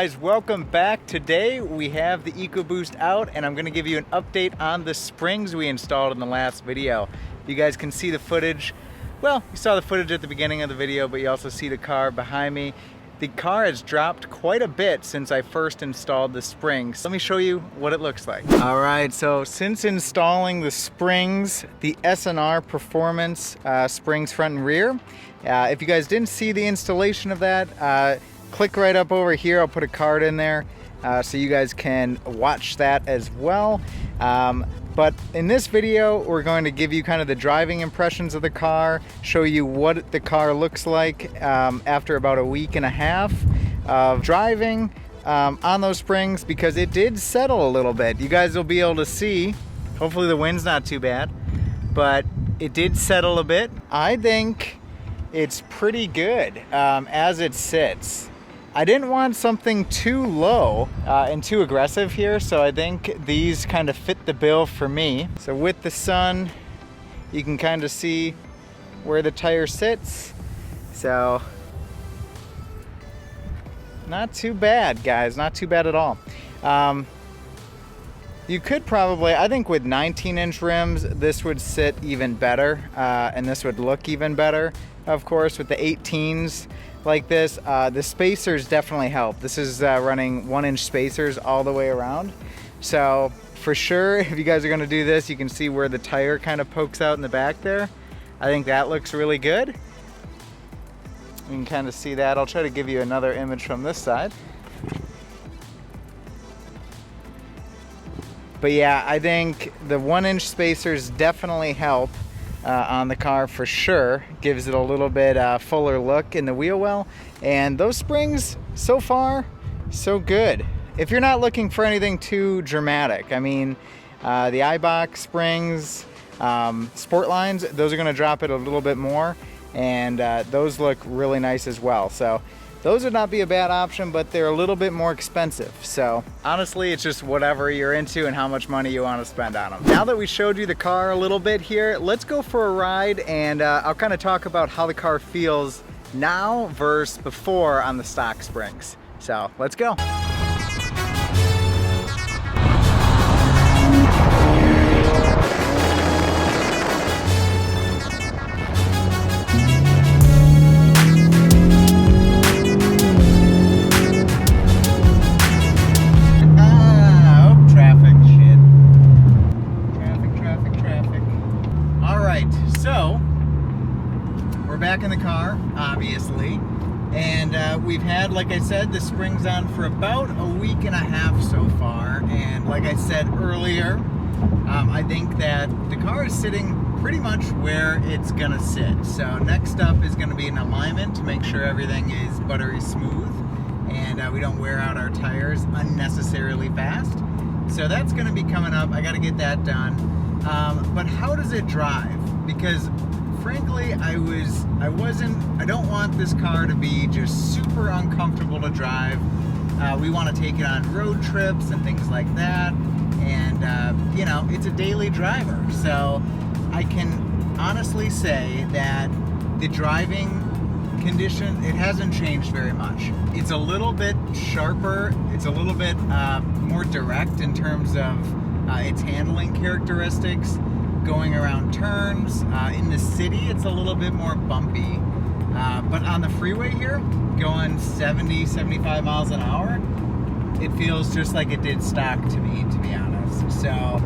guys, welcome back. Today we have the Ecoboost out and I'm going to give you an update on the springs we installed in the last video. You guys can see the footage. Well, you saw the footage at the beginning of the video, but you also see the car behind me. The car has dropped quite a bit since I first installed the springs. Let me show you what it looks like. All right, so since installing the springs, the S&R Performance springs front and rear, if you guys didn't see the installation of that, click right up over here. I'll put a card in there so you guys can watch that as well. But in this video, we're going to give you kind of the driving impressions of the car, show you what the car looks like after about a week and a half of driving on those springs, because it did settle a little bit. You guys will be able to see, hopefully the wind's not too bad, but it did settle a bit. I think it's pretty good as it sits. I didn't want something too low and too aggressive here, so I think these kind of fit the bill for me. So with the sun, you can kind of see where the tire sits. So not too bad, guys, not too bad at all. You could probably, I think with 19-inch rims, this would sit even better, and this would look even better. Of course, with the 18s like this, the spacers definitely help. This is running 1-inch spacers all the way around. So for sure, if you guys are gonna do this, you can see where the tire kind of pokes out in the back there. I think that looks really good. You can kind of see that. I'll try to give you another image from this side. But yeah, I think the 1-inch spacers definitely help on the car for sure. Gives it a little bit fuller look in the wheel well. And those springs, so far, so good. If you're not looking for anything too dramatic, I mean, the iBox springs, Sport Lines, those are gonna drop it a little bit more, and those look really nice as well. So those would not be a bad option, but they're a little bit more expensive. So honestly, it's just whatever you're into and how much money you want to spend on them. Now that we showed you the car a little bit here, let's go for a ride, and I'll kind of talk about how the car feels now versus before on the stock springs. So let's go. Back in the car, obviously, and we've had, like I said, the springs on for about a week and a half so far, and like I said earlier, I think that the car is sitting pretty much where it's gonna sit. So next up is gonna be an alignment to make sure everything is buttery smooth and we don't wear out our tires unnecessarily fast. So that's gonna be coming up. I gotta get that done. But how does it drive? Because frankly, I don't want this car to be just super uncomfortable to drive. We want to take it on road trips and things like that. And, you know, it's a daily driver. So I can honestly say that the driving condition, it hasn't changed very much. It's a little bit sharper. It's a little bit more direct in terms of its handling characteristics. Going around turns. In the city, it's a little bit more bumpy. But on the freeway here, going 70, 75 miles an hour, it feels just like it did stock to me, to be honest. So,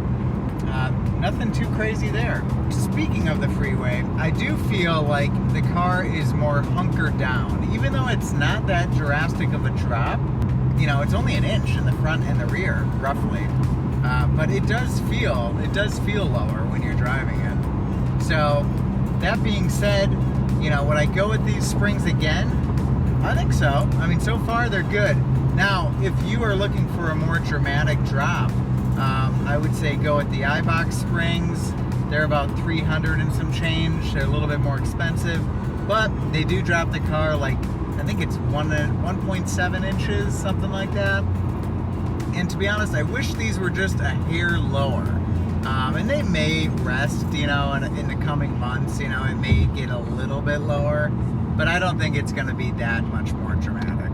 nothing too crazy there. Speaking of the freeway, I do feel like the car is more hunkered down. Even though it's not that drastic of a drop, you know, it's only 1 inch in the front and the rear, roughly. But it does feel lower when you're driving it. So that being said, you know, would I go with these springs again? I think so. I mean, so far they're good. Now, if you are looking for a more dramatic drop, I would say go with the iBox springs. They're about 300 and some change. They're a little bit more expensive, but they do drop the car like, I think it's 1.7 inches, something like that. And to be honest, I wish these were just a hair lower. And they may rest, you know, in the coming months, you know, it may get a little bit lower, but I don't think it's going to be that much more dramatic.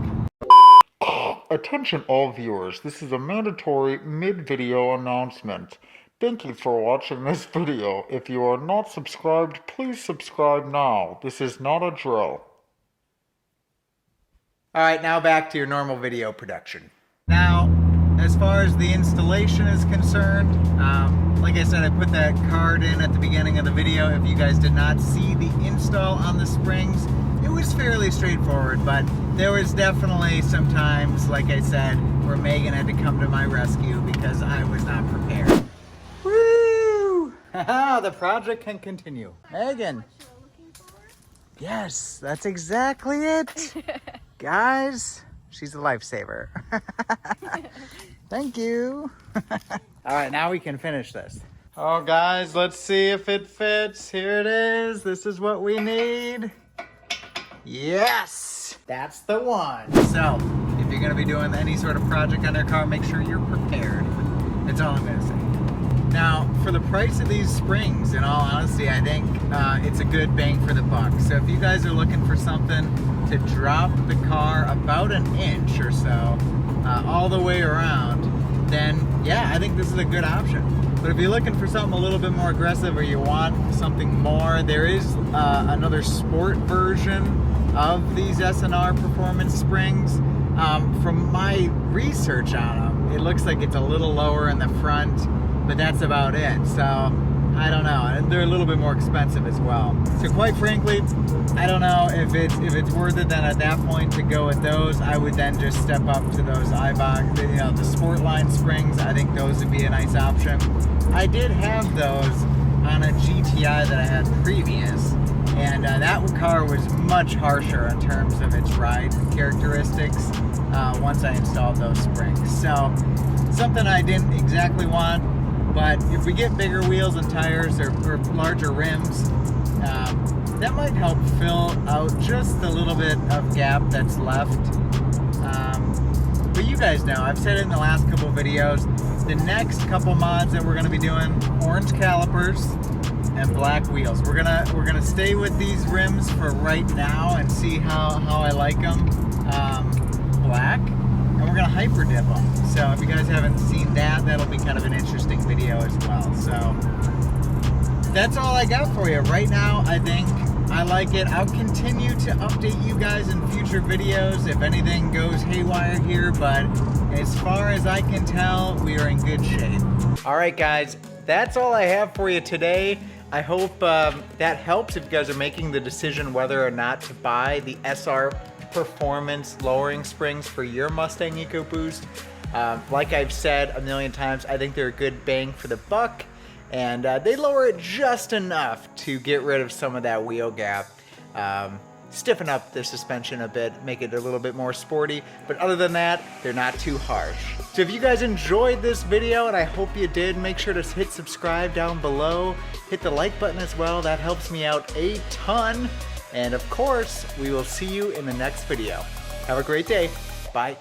Attention all viewers, this is a mandatory mid-video announcement. Thank you for watching this video. If you are not subscribed, please subscribe now. This is not a drill. Alright, now back to your normal video production. Now, as far as the installation is concerned, like I said, I put that card in at the beginning of the video. If you guys did not see the install on the springs, it was fairly straightforward, but there was definitely some times, like I said, where Megan had to come to my rescue because I was not prepared. Woo! Haha, the project can continue. Megan. Yes, that's exactly it. Guys, she's a lifesaver. Thank you. All right, now we can finish this. Oh, guys, let's see if it fits. Here it is. This is what we need. Yes, that's the one. So, if you're gonna be doing any sort of project on your car, make sure you're prepared. That's all I'm gonna say. Now, for the price of these springs, in all honesty, I think it's a good bang for the buck. So if you guys are looking for something to drop the car about an inch or so, all the way around, then yeah, I think this is a good option. But if you're looking for something a little bit more aggressive or you want something more, there is another sport version of these SNR performance springs. From my research on them, it looks like it's a little lower in the front, but that's about it. So I don't know, and they're a little bit more expensive as well. So quite frankly, I don't know if it's worth it. Then at that point to go with those, I would then just step up to those iBox, the Sportline springs. I think those would be a nice option. I did have those on a GTI that I had previous, and that car was much harsher in terms of its ride characteristics once I installed those springs. So something I didn't exactly want, but if we get bigger wheels and tires or larger rims, that might help fill out just a little bit of gap that's left. But you guys know, I've said it in the last couple videos, the next couple mods that we're going to be doing, orange calipers and black wheels. We're gonna stay with these rims for right now and see how I like them black, and we're gonna hyper dip them. So if you guys haven't seen that, that'll be kind of an interesting video as well. So that's all I got for you right now. I think I like it. I'll continue to update you guys in future videos if anything goes haywire here, but as far as I can tell, we are in good shape. All right, guys, that's all I have for you today. I hope that helps if you guys are making the decision whether or not to buy the SR Performance lowering springs for your Mustang Ecoboost. Like I've said a million times, I think they're a good bang for the buck, and they lower it just enough to get rid of some of that wheel gap. Stiffen up the suspension a bit, make it a little bit more sporty, but other than that, they're not too harsh. So if you guys enjoyed this video, and I hope you did, make sure to hit subscribe down below, hit the like button as well, that helps me out a ton, and of course, we will see you in the next video. Have a great day, bye.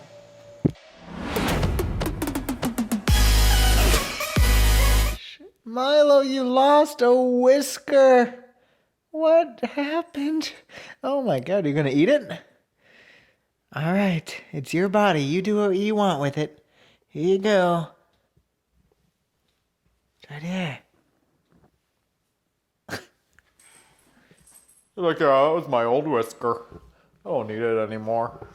Milo, you lost a whisker. What happened? Oh my God, you're gonna eat it? All right, it's your body. You do what you want with it. Here you go. It's right here. Look, that was my old whisker. I don't need it anymore.